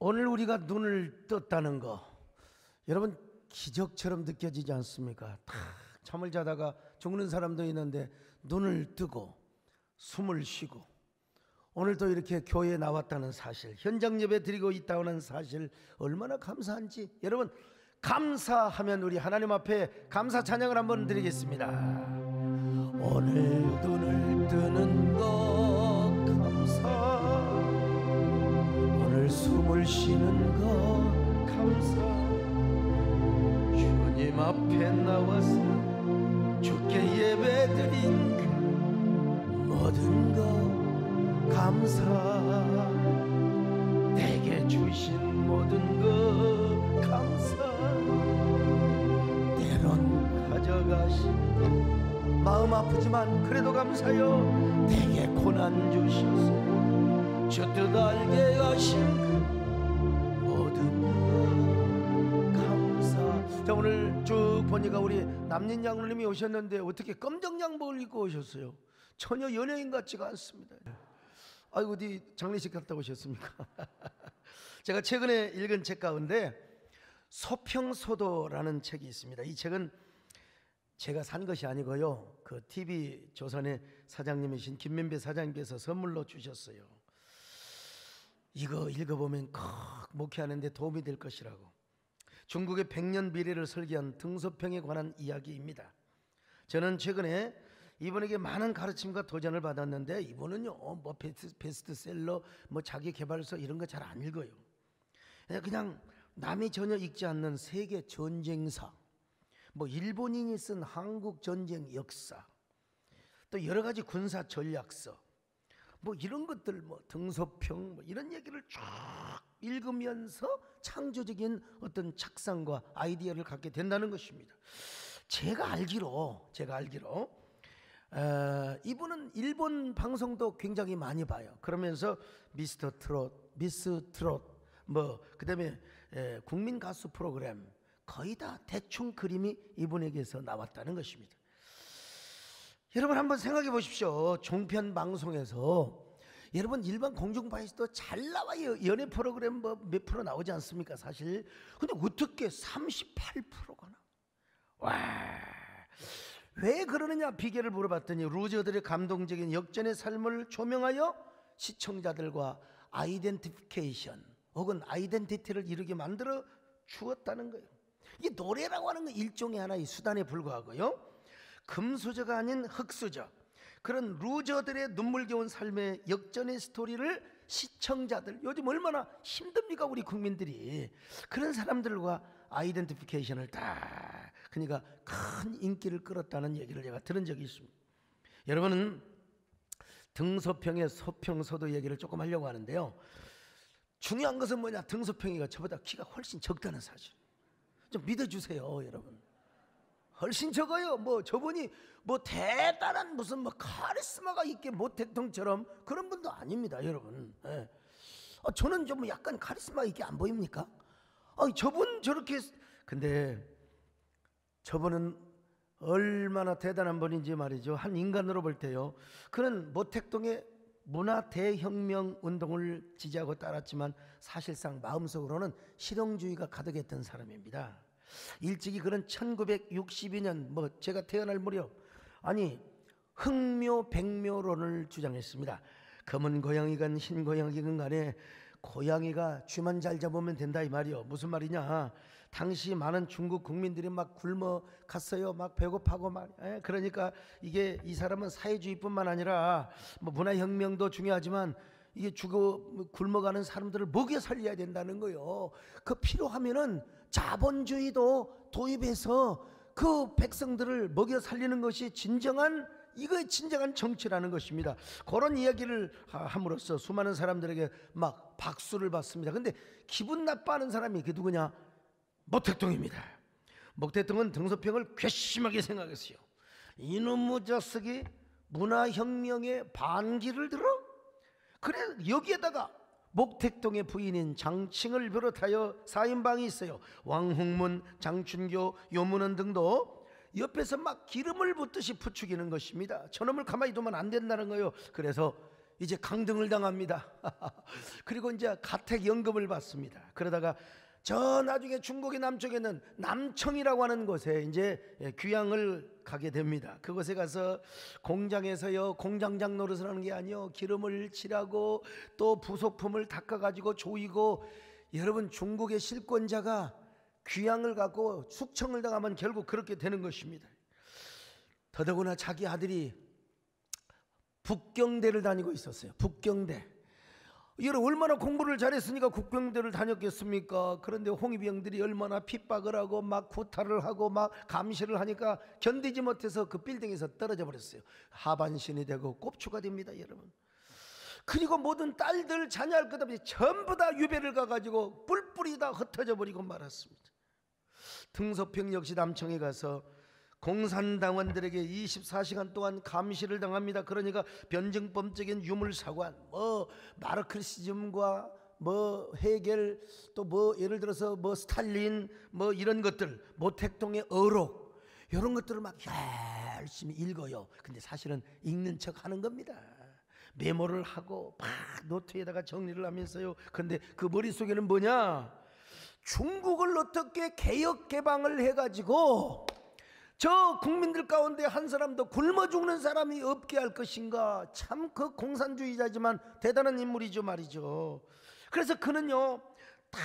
오늘 우리가 눈을 떴다는 거 여러분 기적처럼 느껴지지 않습니까? 다 잠을 자다가 죽는 사람도 있는데 눈을 뜨고 숨을 쉬고 오늘도 이렇게 교회에 나왔다는 사실, 현장 예배 드리고 있다는 사실 얼마나 감사한지. 여러분 감사하면 우리 하나님 앞에 감사 찬양을 한번 드리겠습니다. 오늘 눈을 뜨는 거 감사, 오늘 숨을 쉬는 거 감사, 주님 앞에 나와서 주께 예배드린 그 모든 거 감사, 내게 주신 모든 거 감사, 때론 가져가신 것 마음 아프지만 그래도 감사요. 내게 고난 주셔서 저 뜻 알게 하신 그 모든 것 감사. 자, 오늘 쭉 보니까 우리 남린 장로님이 오셨는데 어떻게 검정 양복을 입고 오셨어요? 전혀 연예인 같지가 않습니다. 아이고, 어디 장례식 갔다 오셨습니까? 제가 최근에 읽은 책 가운데 소평소도라는 책이 있습니다. 이 책은 제가 산 것이 아니고요, 그 TV조선의 사장님이신 김민배 사장님께서 선물로 주셨어요. 이거 읽어보면 꼭 목회하는데 도움이 될 것이라고. 중국의 100년 미래를 설계한 등소평에 관한 이야기입니다. 저는 최근에 이분에게 많은 가르침과 도전을 받았는데 이분은요 뭐 베스트셀러 뭐 자기 개발서 이런 거 잘 안 읽어요. 그냥 남이 전혀 읽지 않는 세계 전쟁사, 뭐 일본인이 쓴 한국 전쟁 역사, 또 여러 가지 군사 전략서, 뭐 이런 것들, 뭐 등소평 뭐 이런 얘기를 쫙 읽으면서 창조적인 어떤 착상과 아이디어를 갖게 된다는 것입니다. 제가 알기로 이분은 일본 방송도 굉장히 많이 봐요. 그러면서 미스터 트롯, 미스 트롯, 뭐 그다음에 국민 가수 프로그램 거의 다 대충 그림이 이분에게서 나왔다는 것입니다. 여러분 한번 생각해 보십시오. 종편 방송에서 여러분 일반 공중파에서도 잘 나와요. 연예 프로그램 뭐 몇 프로 나오지 않습니까? 사실. 근데 어떻게 38%가 나? 와, 왜 그러느냐 비결을 물어봤더니 루저들의 감동적인 역전의 삶을 조명하여 시청자들과 아이덴티피케이션 혹은 아이덴티티를 이루게 만들어 주었다는 거예요. 이게 노래라고 하는 건 일종의 하나의 수단에 불과하고요, 금수저가 아닌 흙수저, 그런 루저들의 눈물겨운 삶의 역전의 스토리를 시청자들, 요즘 얼마나 힘듭니까 우리 국민들이, 그런 사람들과 아이덴티피케이션을 다, 그러니까 큰 인기를 끌었다는 얘기를 제가 들은 적이 있습니다. 여러분은 등소평의 소평소도 얘기를 조금 하려고 하는데요, 중요한 것은 뭐냐, 등소평이가 저보다 키가 훨씬 적다는 사실 좀 믿어주세요. 여러분 훨씬 적어요. 뭐 저분이 뭐 대단한 무슨 뭐 카리스마가 있게 모택동처럼 그런 분도 아닙니다. 여러분 저는 좀 약간 카리스마 있게 안 보입니까? 저분 저렇게, 근데 저분은 얼마나 대단한 분인지 말이죠. 한 인간으로 볼 때요, 그는 모택동의 문화 대혁명 운동을 지지하고 따랐지만 사실상 마음속으로는 실용주의가 가득했던 사람입니다. 일찍이 그런 1962년 뭐 제가 태어날 무렵, 아니 흑묘 백묘론을 주장했습니다. 검은 고양이건 흰 고양이건 간에 고양이가 쥐만 잘 잡으면 된다 이 말이요. 무슨 말이냐, 당시 많은 중국 국민들이 막 굶어 갔어요. 막 배고파고 막. 그러니까 이게 이 사람은 사회주의뿐만 아니라 뭐 문화혁명도 중요하지만 이게 죽어 굶어가는 사람들을 먹여 살려야 된다는 거예요. 그 필요하면은 자본주의도 도입해서 그 백성들을 먹여 살리는 것이 진정한, 이거 진정한 정치라는 것입니다. 그런 이야기를 함으로써 수많은 사람들에게 막 박수를 받습니다. 근데 기분 나빠하는 사람이 그게 누구냐? 모택동입니다. 모택동은 등소평을 괘씸하게 생각했어요. 이놈의 자식이 문화혁명의 반기를 들어? 그래, 여기에다가 목택동의 부인인 장칭을 비롯하여 4인방이 있어요. 왕홍문, 장춘교, 요문원 등도 옆에서 막 기름을 붓듯이 부추기는 것입니다. 저놈을 가만히 두면 안 된다는 거예요. 그래서 이제 강등을 당합니다. 그리고 이제 가택연금을 받습니다. 그러다가 저 나중에 중국의 남쪽에는 남청이라고 하는 곳에 이제 귀향을 가게 됩니다. 그곳에 가서 공장에서요, 공장장 노릇을 하는 게 아니요, 기름을 칠하고 또 부속품을 닦아가지고 조이고. 여러분, 중국의 실권자가 귀향을 가고 숙청을 당하면 결국 그렇게 되는 것입니다. 더더구나 자기 아들이 북경대를 다니고 있었어요. 북경대. 여러분, 얼마나 공부를 잘했으니까 국경대를 다녔겠습니까? 그런데 홍위병들이 얼마나 핍박을 하고 막 구타를 하고 막 감시를 하니까 견디지 못해서 그 빌딩에서 떨어져 버렸어요. 하반신이 되고 꼽추가 됩니다, 여러분. 그리고 모든 딸들 자녀할 것 없이 전부 다 유배를 가가지고 뿔뿔이 다 흩어져 버리고 말았습니다. 등소평 역시 남청에 가서 공산당원들에게 24시간 동안 감시를 당합니다. 그러니까 변증법적인 유물사관, 마르크시즘과 헤겔, 또 예를 들어서 스탈린, 이런 것들, 모택동의 어록, 이런 것들을 막 열심히 읽어요. 근데 사실은 읽는 척 하는 겁니다. 메모를 하고 막 노트에다가 정리를 하면서요. 근데 그 머릿속에는 뭐냐? 중국을 어떻게 개혁 개방을 해가지고 저 국민들 가운데 한 사람도 굶어 죽는 사람이 없게 할 것인가. 참 그 공산주의자지만 대단한 인물이죠 말이죠. 그래서 그는요, 다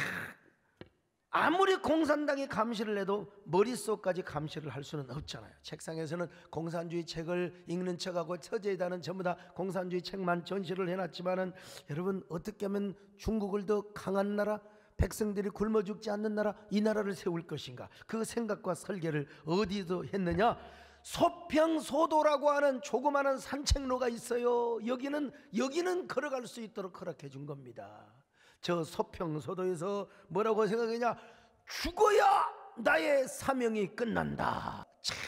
아무리 공산당이 감시를 해도 머릿속까지 감시를 할 수는 없잖아요. 책상에서는 공산주의 책을 읽는 척하고 서재에다는 전부 다 공산주의 책만 전시를 해놨지만은, 여러분, 어떻게 하면 중국을 더 강한 나라, 백성들이 굶어 죽지 않는 나라, 이 나라를 세울 것인가. 그 생각과 설계를 어디서 했느냐? 소평소도라고 하는 조그마한 산책로가 있어요. 여기는 걸어갈 수 있도록 허락해 준 겁니다. 저 소평소도에서 뭐라고 생각했냐? 죽어야 나의 사명이 끝난다. 참,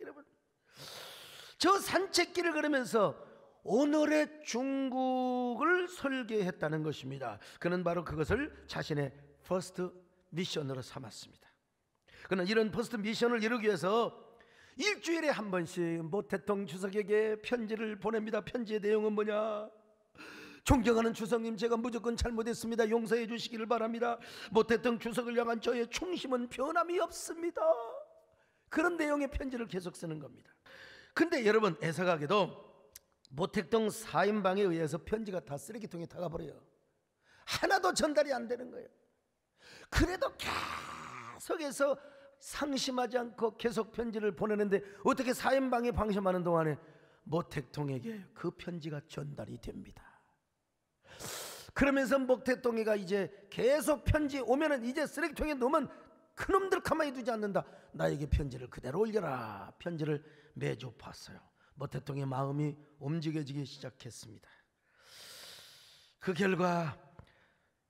여러분, 저 산책길을 걸으면서 오늘의 중국을 설계했다는 것입니다. 그는 바로 그것을 자신의 퍼스트 미션으로 삼았습니다. 그는 이런 퍼스트 미션을 이루기 위해서 일주일에 한 번씩 모 대통령 주석에게 편지를 보냅니다. 편지의 내용은 뭐냐? 존경하는 주석님, 제가 무조건 잘못했습니다. 용서해 주시기를 바랍니다. 모 대통령 주석을 향한 저의 충심은 변함이 없습니다. 그런 내용의 편지를 계속 쓰는 겁니다. 근데 여러분, 애석하게도 모택동 4인방에 의해서 편지가 다 쓰레기통에 다가버려요. 하나도 전달이 안 되는 거예요. 그래도 계속해서 상심하지 않고 계속 편지를 보내는데, 어떻게 4인방에 방심하는 동안에 모택동에게 그 편지가 전달이 됩니다. 그러면서 모택동이가 이제 계속 편지 오면은 이제 쓰레기통에 넣으면 그놈들 가만히 두지 않는다. 나에게 편지를 그대로 올려라. 편지를 매주 봤어요. 모택동의 마음이 움직여지기 시작했습니다. 그 결과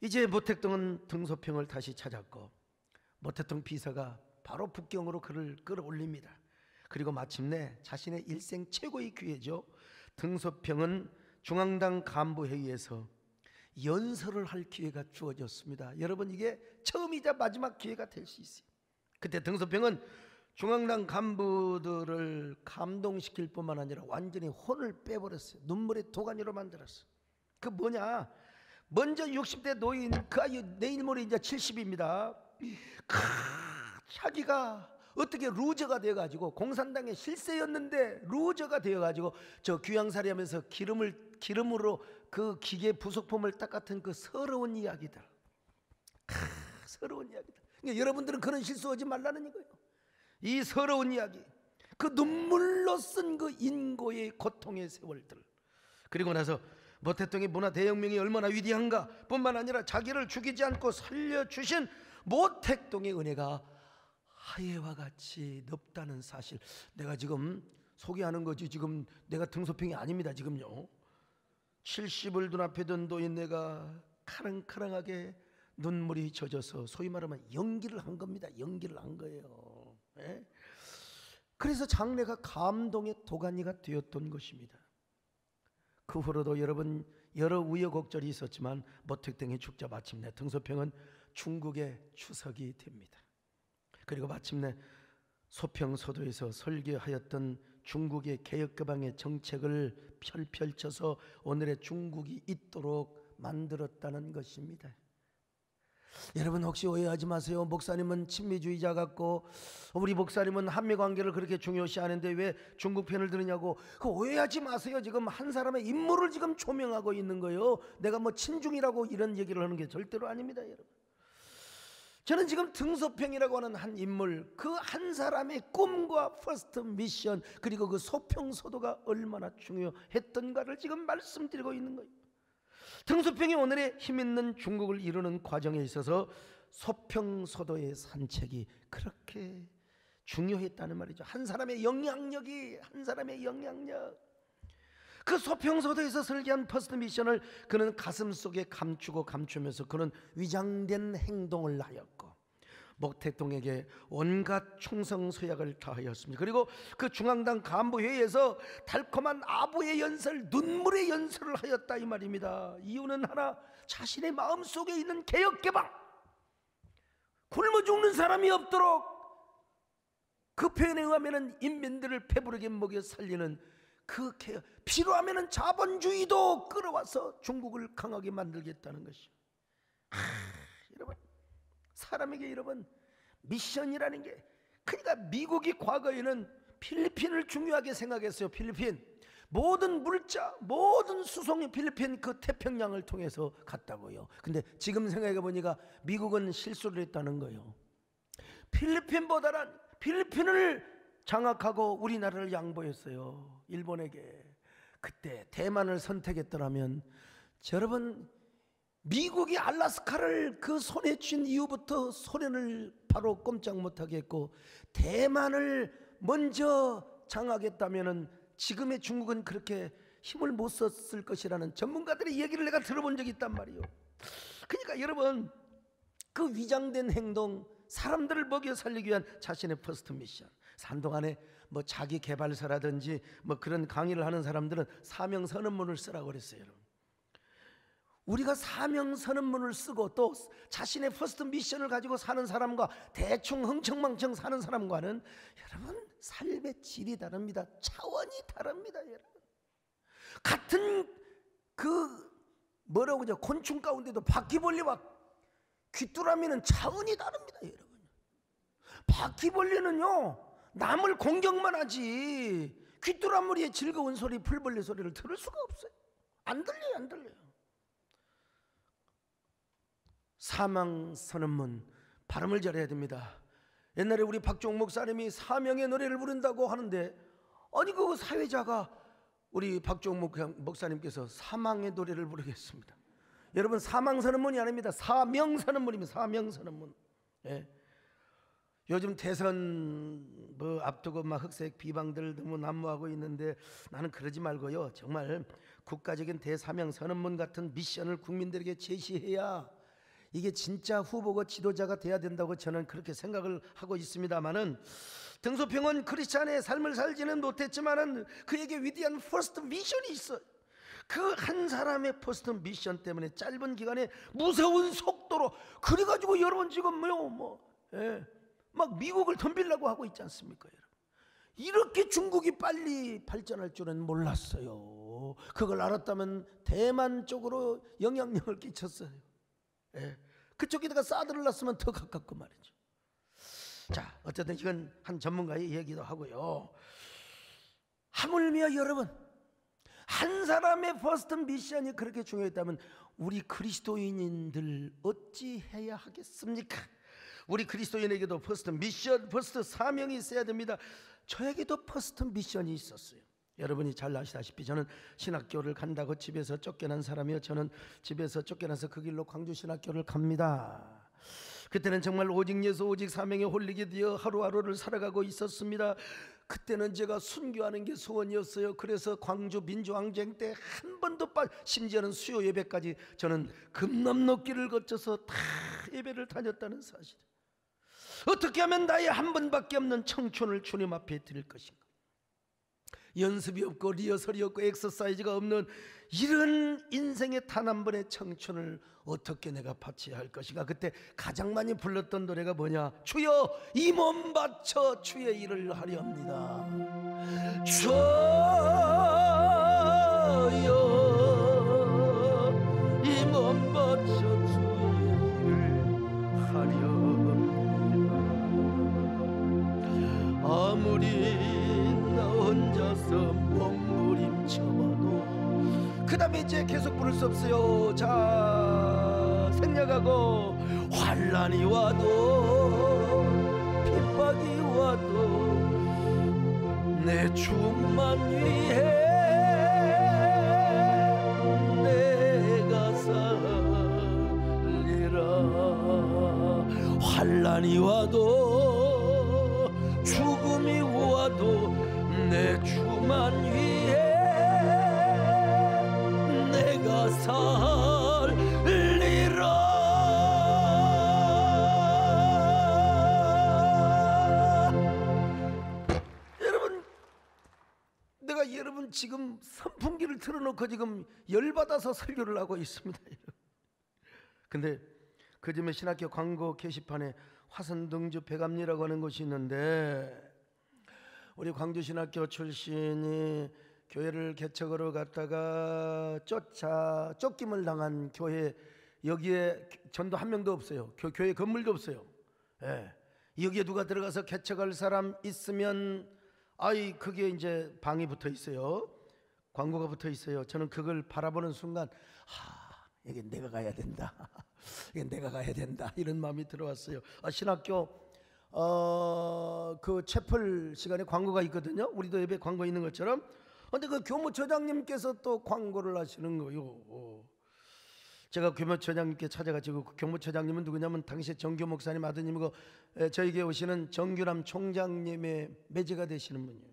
이제 모택동은 등소평을 다시 찾았고, 모택동 비서가 바로 북경으로 그를 끌어올립니다. 그리고 마침내 자신의 일생 최고의 기회죠. 등소평은 중앙당 간부회의에서 연설을 할 기회가 주어졌습니다. 여러분, 이게 처음이자 마지막 기회가 될 수 있어요. 그때 등소평은 중앙당 간부들을 감동시킬 뿐만 아니라 완전히 혼을 빼버렸어요. 눈물의 도가니로 만들었어요. 그 뭐냐? 먼저 60대 노인, 그 아이 내일 모레 이제 70입니다. 자기가 어떻게 루저가 되어가지고, 공산당의 실세였는데 루저가 되어가지고 저 귀양살이 하면서 기름으로 그 기계 부속품을 닦았던 그 서러운 이야기들, 서러운 이야기들. 그러니까 여러분들은 그런 실수하지 말라는 이거예요. 이 서러운 이야기, 그 눈물로 쓴 그 인고의 고통의 세월들. 그리고 나서 모택동의 문화 대혁명이 얼마나 위대한가 뿐만 아니라 자기를 죽이지 않고 살려주신 모택동의 은혜가 하예와 같이 높다는 사실. 내가 지금 소개하는 거지, 지금 내가 등소평이 아닙니다. 지금요, 70을 눈앞에 둔 노인네가 카랑카랑하게 눈물이 젖어서 소위 말하면 연기를 한 겁니다. 연기를 한 거예요. 예? 그래서 장례가 감동의 도가니가 되었던 것입니다. 그 후로도 여러분, 여러 우여곡절이 있었지만 모택동이 죽자 마침내 등소평은 중국의 추석이 됩니다. 그리고 마침내 소평소도에서 설계하였던 중국의 개혁개방의 정책을 펼쳐서 오늘의 중국이 있도록 만들었다는 것입니다. 여러분 혹시 오해하지 마세요. 목사님은 친미주의자 같고 우리 목사님은 한미관계를 그렇게 중요시하는데 왜 중국 편을 들으냐고. 그 오해하지 마세요. 지금 한 사람의 인물을 지금 조명하고 있는 거예요. 내가 뭐 친중이라고 이런 얘기를 하는 게 절대로 아닙니다, 여러분. 저는 지금 등소평이라고 하는 한 인물, 그 한 사람의 꿈과 퍼스트 미션, 그리고 그 소평소도가 얼마나 중요했던가를 지금 말씀드리고 있는 거예요. 등소평이 오늘의 힘있는 중국을 이루는 과정에 있어서 소평소도의 산책이 그렇게 중요했다는 말이죠. 한 사람의 영향력이, 한 사람의 영향력. 그 소평소도에서 설계한 퍼스트 미션을 그는 가슴속에 감추고 감추면서 그는 위장된 행동을 하였고 목택동에게 온갖 충성서약을 다하였습니다. 그리고 그 중앙당 간부회의에서 달콤한 아부의 연설, 눈물의 연설을 하였다 이 말입니다. 이유는 하나, 자신의 마음속에 있는 개혁개방, 굶어 죽는 사람이 없도록, 그 표현에 의하면 인민들을 배부르게 먹여 살리는 그 개혁, 필요하면 자본주의도 끌어와서 중국을 강하게 만들겠다는 것이죠. 여러분, 사람에게 여러분 미션이라는 게, 그러니까 미국이 과거에는 필리핀을 중요하게 생각했어요. 필리핀 모든 물자, 모든 수송이 필리핀 그 태평양을 통해서 갔다고요. 근데 지금 생각해 보니까 미국은 실수를 했다는 거예요. 필리핀보다는 필리핀을 장악하고 우리나라를 양보했어요, 일본에게. 그때 대만을 선택했더라면 여러분, 미국이 알라스카를 그 손에 쥔 이후부터 소련을 바로 꼼짝 못하게 했고 대만을 먼저 장악했다면 지금의 중국은 그렇게 힘을 못 썼을 것이라는 전문가들의 얘기를 내가 들어본 적이 있단 말이에요. 그러니까 여러분, 그 위장된 행동, 사람들을 먹여 살리기 위한 자신의 퍼스트 미션. 한동안에 뭐 자기 개발서라든지 뭐 그런 강의를 하는 사람들은 사명 선언문을 쓰라고 그랬어요. 여러분, 우리가 사명 선언문을 쓰고 또 자신의 퍼스트 미션을 가지고 사는 사람과 대충 흥청망청 사는 사람과는 여러분 삶의 질이 다릅니다. 차원이 다릅니다. 여러분, 같은 그 뭐라고 하죠, 곤충 가운데도 바퀴벌레와 귀뚜라미는 차원이 다릅니다. 여러분, 바퀴벌레는요 남을 공격만 하지 귀뚜라미의 즐거운 소리, 풀벌레 소리를 들을 수가 없어요. 안 들려요, 안 들려요. 사망 선언문 발음을 잘해야 됩니다. 옛날에 우리 박종 목사님이 사명의 노래를 부른다고 하는데, 아니 그 사회자가 우리 박종 목사님께서 사망의 노래를 부르겠습니다. 여러분, 사망 선언문이 아닙니다. 사명 선언문입니다. 사명 선언문. 예. 요즘 대선 뭐 앞두고 막 흑색 비방들 너무 난무하고 있는데 나는 그러지 말고요, 정말 국가적인 대사명 선언문 같은 미션을 국민들에게 제시해야 이게 진짜 후보가 지도자가 돼야 된다고 저는 그렇게 생각을 하고 있습니다만은, 등소평은 크리스찬의 삶을 살지는 못했지만은 그에게 위대한 퍼스트 미션이 있어요. 그 한 사람의 퍼스트 미션 때문에 짧은 기간에 무서운 속도로, 그래가지고 여러분 지금 막 미국을 덤비려고 하고 있지 않습니까? 여러분, 이렇게 중국이 빨리 발전할 줄은 몰랐어요. 그걸 알았다면 대만 쪽으로 영향력을 끼쳤어요. 예. 그쪽에다가 사드를 놨으면 더 가깝고 말이죠. 자, 어쨌든 이건 한 전문가의 얘기도 하고요. 하물며 여러분, 한 사람의 퍼스트 미션이 그렇게 중요했다면 우리 그리스도인들 어찌 해야 하겠습니까? 우리 그리스도인에게도 퍼스트 미션, 퍼스트 사명이 있어야 됩니다. 저에게도 퍼스트 미션이 있었어요. 여러분이 잘 아시다시피 저는 신학교를 간다고 집에서 쫓겨난 사람이요, 저는 집에서 쫓겨나서 그 길로 광주신학교를 갑니다. 그때는 정말 오직 예수 오직 사명에 홀리게 되어 하루하루를 살아가고 있었습니다. 그때는 제가 순교하는 게 소원이었어요. 그래서 광주 민주항쟁 때 한 번도 심지어는 수요 예배까지 저는 금남로길을 거쳐서 다 예배를 다녔다는 사실. 어떻게 하면 나의 한 번밖에 없는 청춘을 주님 앞에 드릴 것인가? 연습이 없고 리허설이 없고 엑서사이즈가 없는 이런 인생의 단 한 번의 청춘을 어떻게 내가 바쳐야 할 것인가. 그때 가장 많이 불렀던 노래가 뭐냐? 주여 이 몸 바쳐 주의 일을 하려 합니다. 주여 이 몸 바쳐 주의 일을 하려 합니다. 아무리 나 혼자서 몸부림쳐봐도 그 다음에 이제 계속 부를 수 없어요. 자, 생략하고 환난이 와도 핍박이 와도 내 주만 위해 내가 살리라. 환난이 와도 죽음이 와도 내 주만 위해 내가 살리라. 여러분, 내가 여러분 지금 선풍기를 틀어놓고 지금 열받아서 설교를 하고 있습니다. 근데 그 점에 신학교 광고 게시판에 화선등주 백암리라고 하는 곳이 있는데, 우리 광주신학교 출신이 교회를 개척으로 갔다가 쫓김을 당한 교회, 여기에 전도 한 명도 없어요. 교회 건물도 없어요. 예. 여기에 누가 들어가서 개척할 사람 있으면 그게 이제 방이 붙어 있어요. 광고가 붙어 있어요. 저는 그걸 바라보는 순간 이게 내가 가야 된다. 이게 내가 가야 된다. 이런 마음이 들어왔어요. 신학교 그 채플 시간에 광고가 있거든요. 우리도 예배 광고 있는 것처럼. 근데 그 교무처장님께서 또 광고를 하시는 거요. 제가 교무처장님께 찾아가지고, 그 교무처장님은 누구냐면 당시 정교 목사님 아드님이고 저에게 오시는 정규남 총장님의 매제가 되시는 분이에요.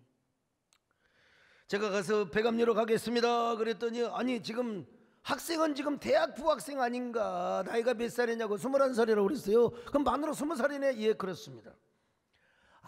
제가 가서 백암리로 가겠습니다 그랬더니, 아니 지금 학생은 지금 대학 부학생 아닌가, 나이가 몇 살이냐고, 21살이라고 그랬어요. 그럼 만으로 20살이네. 예, 그렇습니다.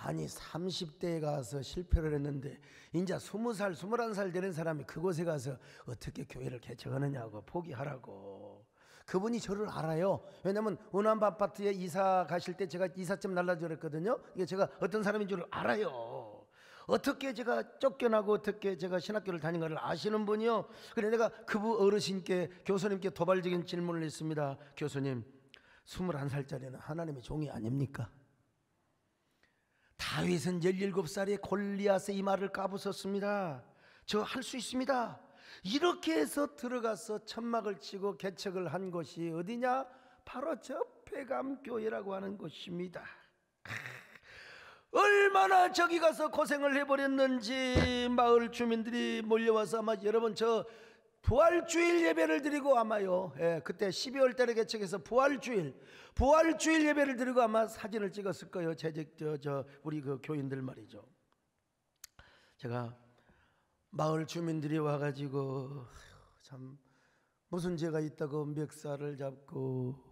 아니 30대에 가서 실패를 했는데 이제 20살 21살 되는 사람이 그곳에 가서 어떻게 교회를 개척하느냐고 포기하라고. 그분이 저를 알아요. 왜냐하면 은암 아파트에 이사 가실 때 제가 이삿짐 날라줘랬거든요. 이게 제가 어떤 사람인 줄 알아요. 어떻게 제가 쫓겨나고 어떻게 제가 신학교를 다닌가를 아시는 분이요. 그래 내가 그분 어르신께, 교수님께 도발적인 질문을 했습니다. 교수님, 21살짜리는 하나님의 종이 아닙니까? 다윗은 17살에 골리앗의 이마를 까부쉈습니다. 저 할 수 있습니다. 이렇게 해서 들어가서 천막을 치고 개척을 한 곳이 어디냐? 바로 저 백암교회라고 하는 곳입니다. 얼마나 저기 가서 고생을 해버렸는지 마을 주민들이 몰려와서 아마 여러분 저 부활주일 예배를 드리고 아마요, 그때 12월 달에 개척해서 부활주일 예배를 드리고 아마 사진을 찍었을 거예요. 우리 그 교인들 말이죠. 제가 마을 주민들이 와가지고 참 무슨 죄가 있다고 멱살을 잡고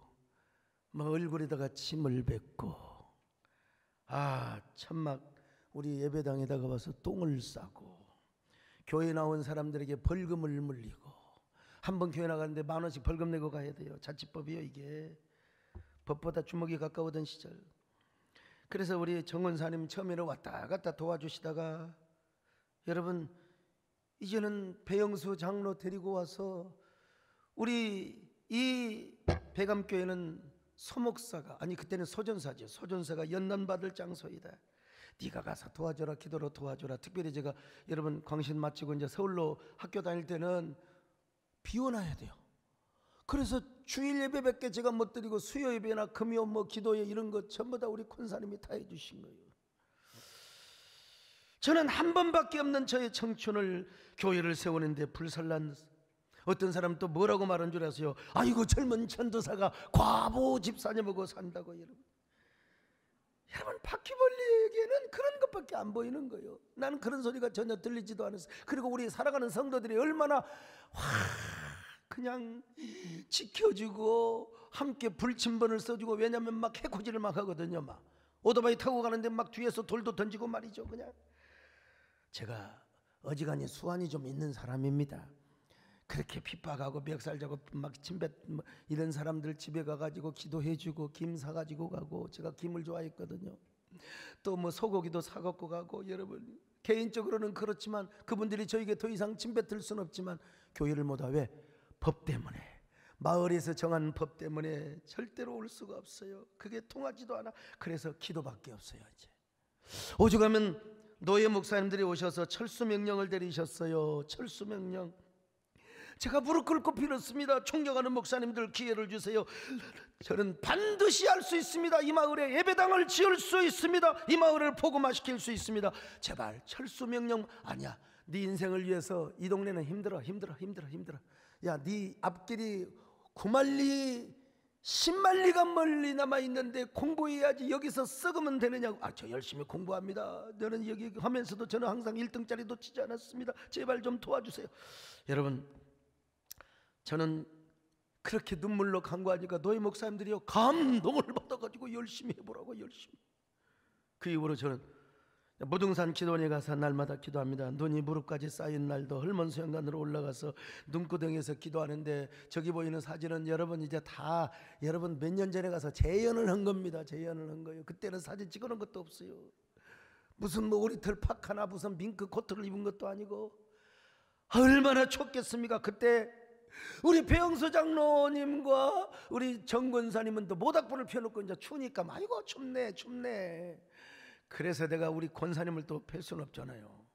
얼굴에다가 침을 뱉고 천막 우리 예배당에다가 와서 똥을 싸고 교회 나온 사람들에게 벌금을 물리고, 한 번 교회 나가는데 10,000원씩 벌금 내고 가야 돼요. 자치법이요 이게. 법보다 주먹이 가까우던 시절. 그래서 우리 정원사님 처음에는 왔다 갔다 도와주시다가, 여러분 이제는 배영수 장로 데리고 와서 우리 이 백암교회는 소목사가, 아니 그때는 소전사죠. 소전사가 연단받을 장소이다. 네가 가서 도와줘라, 기도로 도와줘라. 특별히 제가 여러분 광신 마치고 이제 서울로 학교 다닐 때는 비워놔야 돼요. 그래서 주일 예배밖에 제가 못 드리고 수요 예배나 금요 기도회 이런 거 전부 다 우리 권사님이 다 해주신 거예요. 저는 한 번밖에 없는 저의 청춘을 교회를 세우는데 불살란 어떤 사람 또 뭐라고 말한 줄 아세요? 아이고 젊은 전도사가 과부 집사님하고 산다고. 여러분 바퀴벌레에게는 그런 것밖에 안 보이는 거예요. 나는 그런 소리가 전혀 들리지도 않았어요. 그리고 우리 살아가는 성도들이 얼마나 그냥 지켜주고 함께 불침번을 써주고, 왜냐하면 막 해코지를 막 하거든요. 오토바이 타고 가는데 막 뒤에서 돌도 던지고 말이죠. 그냥 제가 어지간히 수완이 좀 있는 사람입니다. 그렇게 핍박하고 멱살잡고 막 침뱉 이런 사람들 집에 가가지고 기도해주고 김 사가지고 가고, 제가 김을 좋아했거든요. 또 뭐 소고기도 사갖고 가고. 여러분 개인적으로는 그렇지만 그분들이 저에게 더 이상 침뱉을 수는 없지만 교회를 못하. 왜? 법 때문에, 마을에서 정한 법 때문에 절대로 올 수가 없어요. 그게 통하지도 않아. 그래서 기도밖에 없어요. 이제 오죽하면 노예 목사님들이 오셔서 철수 명령을 내리셨어요. 철수 명령. 제가 무릎 꿇고 빌었습니다. 존경하는 목사님들 기회를 주세요. 저는 반드시 할 수 있습니다. 이 마을에 예배당을 지을 수 있습니다. 이 마을을 복음화시킬 수 있습니다. 제발 철수 명령. 아니야, 네 인생을 위해서 이 동네는 힘들어. 야, 네 앞길이 9만리 10만리가 멀리 남아있는데 공부해야지 여기서 썩으면 되느냐고. 저 열심히 공부합니다. 저는 여기 하면서도 저는 항상 1등짜리 놓치지 않았습니다. 제발 좀 도와주세요. 여러분, 저는 그렇게 눈물로 간구하니까 노예 목사님들이요 감동을 받아가지고 열심히 해보라고. 열심히. 그 이후로 저는 무등산 기도원에 가서 날마다 기도합니다. 눈이 무릎까지 쌓인 날도 헐몬 수영관으로 올라가서 눈구덩이에서 기도하는데, 저기 보이는 사진은 여러분 이제 다 여러분 몇 년 전에 가서 재현을 한 겁니다. 재현을 한 거예요. 그때는 사진 찍어놓은 것도 없어요. 무슨 뭐 오리털 팍 하나 무슨 밍크 코트를 입은 것도 아니고. 얼마나 춥겠습니까. 그때 우리 배영수 장로님과 우리 정권사님은 또 모닥불을 펴놓고 이제 추우니까 아이고 춥네. 그래서 내가 우리 권사님을 또 뵐 수는 없잖아요.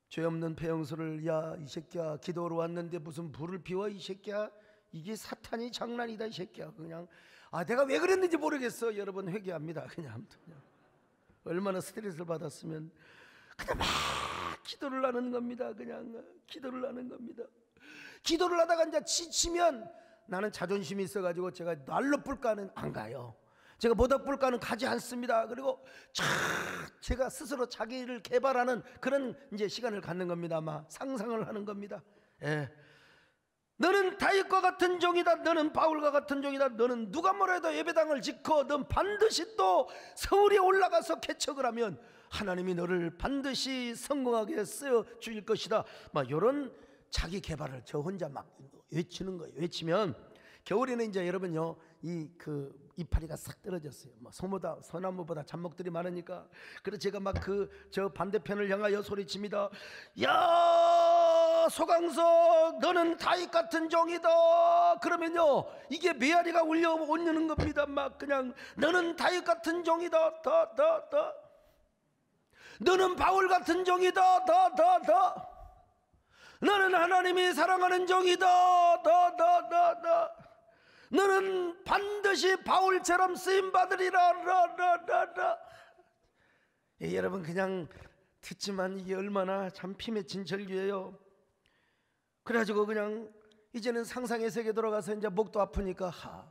죄 없는 배영수를, 야 이 새끼야 기도로 왔는데 무슨 불을 피워 이 새끼야. 이게 사탄이 장난이다 이 새끼야. 그냥 내가 왜 그랬는지 모르겠어. 여러분 회개합니다. 그냥 얼마나 스트레스를 받았으면. 그냥 막 기도를 하는 겁니다. 그냥 기도를 하는 겁니다. 기도를 하다가 이제 지치면, 나는 자존심이 있어가지고 제가 날로 불가는 안 가요. 제가 모닥불가는 가지 않습니다. 그리고 제가 스스로 자기를 개발하는 그런 이제 시간을 갖는 겁니다. 아마 상상을 하는 겁니다. 예. 너는 다윗과 같은 종이다. 너는 바울과 같은 종이다. 너는 누가 뭐래도 예배당을 짓고 넌 반드시 또 서울에 올라가서 개척을 하면 하나님이 너를 반드시 성공하게 쓰여 주실 것이다. 막 이런 자기 개발을 저 혼자 막 외치는 거예요. 외치면 겨울에는 이제 여러분요 이파리가 싹 떨어졌어요. 뭐 소나무보다 잡목들이 많으니까. 그래서 제가 막 저 반대편을 향하여 소리칩니다. 야 소강석 너는 다윗 같은 종이다. 그러면요 이게 메아리가 울리는 겁니다. 막 그냥 너는 다윗 같은 종이다. 더 너는 바울 같은 종이다. 더 너는 하나님이 사랑하는 종이다. 더 너는 반드시 바울처럼 쓰임받으리라. 예, 여러분 그냥 듣지만 이게 얼마나 참 피맺힌 진철기예요. 그래가지고 그냥 이제는 상상의 세계 들어가서 이제 목도 아프니까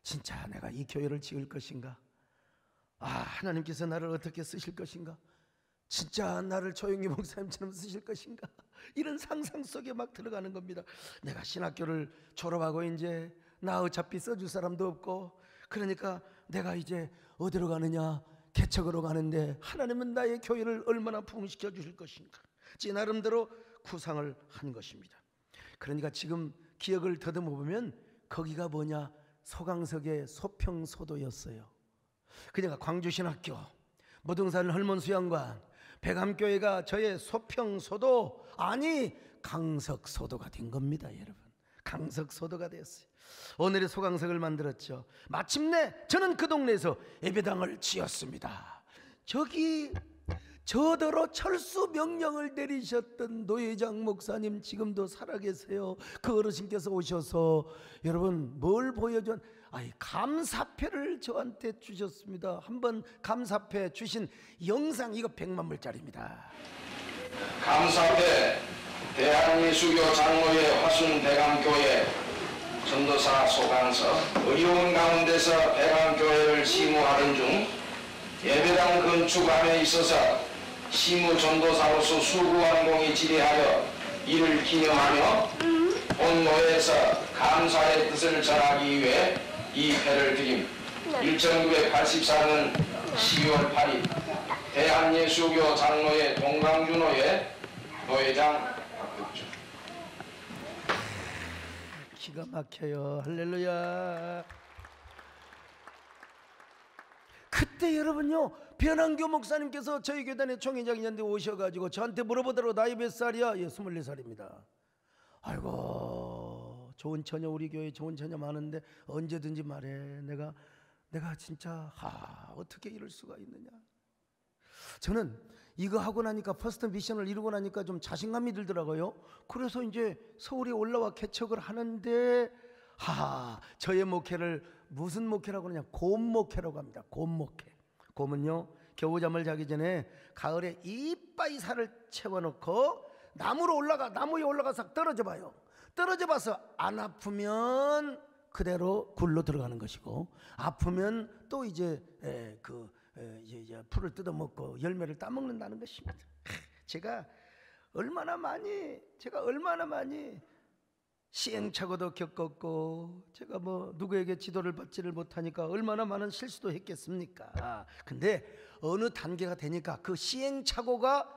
진짜 내가 이 교회를 지을 것인가. 하나님께서 나를 어떻게 쓰실 것인가. 진짜 나를 조용히 목사님처럼 쓰실 것인가. 이런 상상 속에 막 들어가는 겁니다. 내가 신학교를 졸업하고 이제 나 어차피 써줄 사람도 없고, 그러니까 내가 이제 어디로 가느냐. 개척으로 가는데 하나님은 나의 교회를 얼마나 부흥시켜 주실 것인가. 제 나름대로 구상을 한 것입니다. 그러니까 지금 기억을 더듬어 보면 거기가 뭐냐, 소강석의 소평소도였어요. 그러니까 광주신학교, 무등산 헐몬수양관, 백암교회가 저의 소평소도, 아니 강석소도가 된 겁니다. 여러분 강석소도가 됐어요. 오늘의 소강석을 만들었죠. 마침내 저는 그 동네에서 예배당을 지었습니다. 저더러 철수 명령을 내리셨던 노회장 목사님 지금도 살아계세요. 그 어르신께서 오셔서 여러분 뭘 보여준, 감사패를 저한테 주셨습니다. 한번 감사패 주신 영상, 이거 100만 불짜리입니다. 감사패 대한예수교 장로회 화순대감교회 전도사 소강석, 어려운 가운데서 대감교회를 시무하던 중 예배당 건축함에 있어서 시무 전도사로서 수고한 공이 지대하여 이를 기념하며 본노회에서 감사의 뜻을 전하기 위해 이 패를 드림. 1984년 12월 8일 대한예수교 장로회 동강준호회 노회장 박덕주. 기가 막혀요. 할렐루야. 그때 여러분요, 변한교 목사님께서 저희 교단의 총회장님한테 오셔가지고 저한테 물어보더라고. 나이 몇 살이야? 예, 24살입니다. 아이고, 좋은 처녀, 우리 교회 좋은 처녀 많은데 언제든지 말해. 내가 진짜 어떻게 이럴 수가 있느냐. 저는 이거 하고 나니까, 퍼스트 미션을 이루고 나니까 좀 자신감이 들더라고요. 그래서 이제 서울에 올라와 개척을 하는데, 저의 목회를 무슨 목회라고 하느냐, 곰 목회라고 합니다. 곰 목회. 곰은요, 겨우잠을 자기 전에 가을에 이빠이 살을 채워놓고 나무에 올라가서 떨어져 봐요. 떨어져 봐서 안 아프면 그대로 굴로 들어가는 것이고, 아프면 또 이제 풀을 뜯어먹고 열매를 따먹는다는 것입니다. 제가 얼마나 많이 시행착오도 겪었고, 제가 누구에게 지도를 받지를 못하니까 얼마나 많은 실수도 했겠습니까? 근데 어느 단계가 되니까 그 시행착오가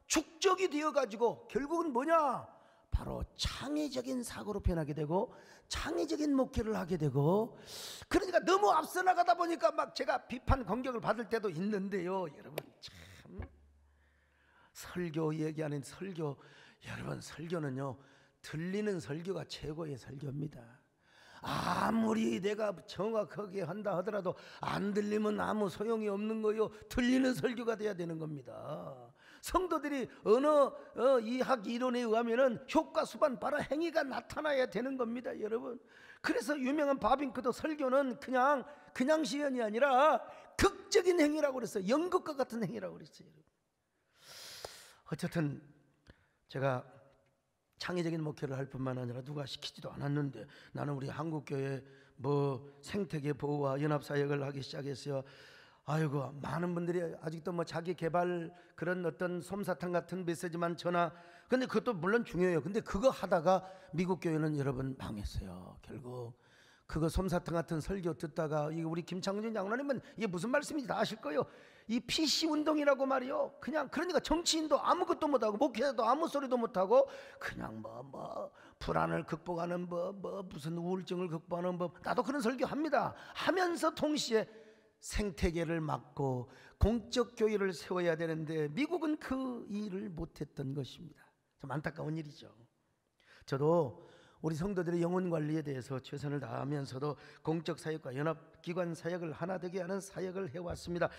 축적이 되어가지고 결국은 뭐냐? 바로 창의적인 사고로 변하게 되고 창의적인 목회를 하게 되고, 그러니까 너무 앞서 나가다 보니까 막 제가 비판 공격을 받을 때도 있는데요. 여러분, 참 설교 얘기하는 설교, 여러분, 설교는요, 들리는 설교가 최고의 설교입니다. 아무리 내가 정확하게 한다 하더라도 안 들리면 아무 소용이 없는 거요. 들리는 설교가 돼야 되는 겁니다. 성도들이 어느 이학 이론에 의하면은 효과 수반 바로 행위가 나타나야 되는 겁니다, 여러분. 그래서 유명한 바빙크도 설교는 그냥 시연이 아니라 극적인 행위라고 그랬어요. 연극과 같은 행위라고 그랬어요. 어쨌든 제가 창의적인 목회를 할 뿐만 아니라 누가 시키지도 않았는데 나는 우리 한국교회 생태계 보호와 연합사역을 하기 시작했어요. 아이고, 많은 분들이 아직도 자기 개발 그런 어떤 솜사탕 같은 메시지만 전하. 근데 그것도 물론 중요해요. 근데 그거 하다가 미국 교회는 여러분 망했어요. 결국 그거 솜사탕 같은 설교 듣다가, 우리 김창준 장로님은 이게 무슨 말씀인지 다 아실 거예요. 이 PC 운동이라고 말이요. 그러니까 정치인도 아무것도 못하고 목회자도 아무 소리도 못하고 그냥 불안을 극복하는 무슨 우울증을 극복하는 법, 나도 그런 설교 합니다. 하면서 동시에 생태계를 막고 공적 교회를 세워야 되는데 미국은 그 일을 못했던 것입니다. 좀 안타까운 일이죠. 저도 우리 성도들의 영혼 관리에 대해서 최선을 다하면서도 공적 사역과 연합기관 사역을 하나 되게 하는 사역을 해왔습니다.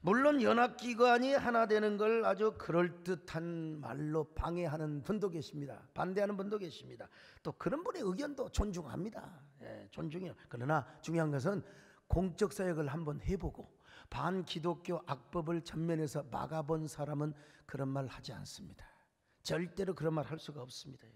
물론 연합기관이 하나 되는 걸 아주 그럴듯한 말로 방해하는 분도 계십니다. 반대하는 분도 계십니다. 또 그런 분의 의견도 존중합니다. 존중해요. 그러나 중요한 것은 공적 사역을 한번 해보고 반기독교 악법을 전면에서 막아본 사람은 그런 말 하지 않습니다. 절대로 그런 말 할 수가 없습니다.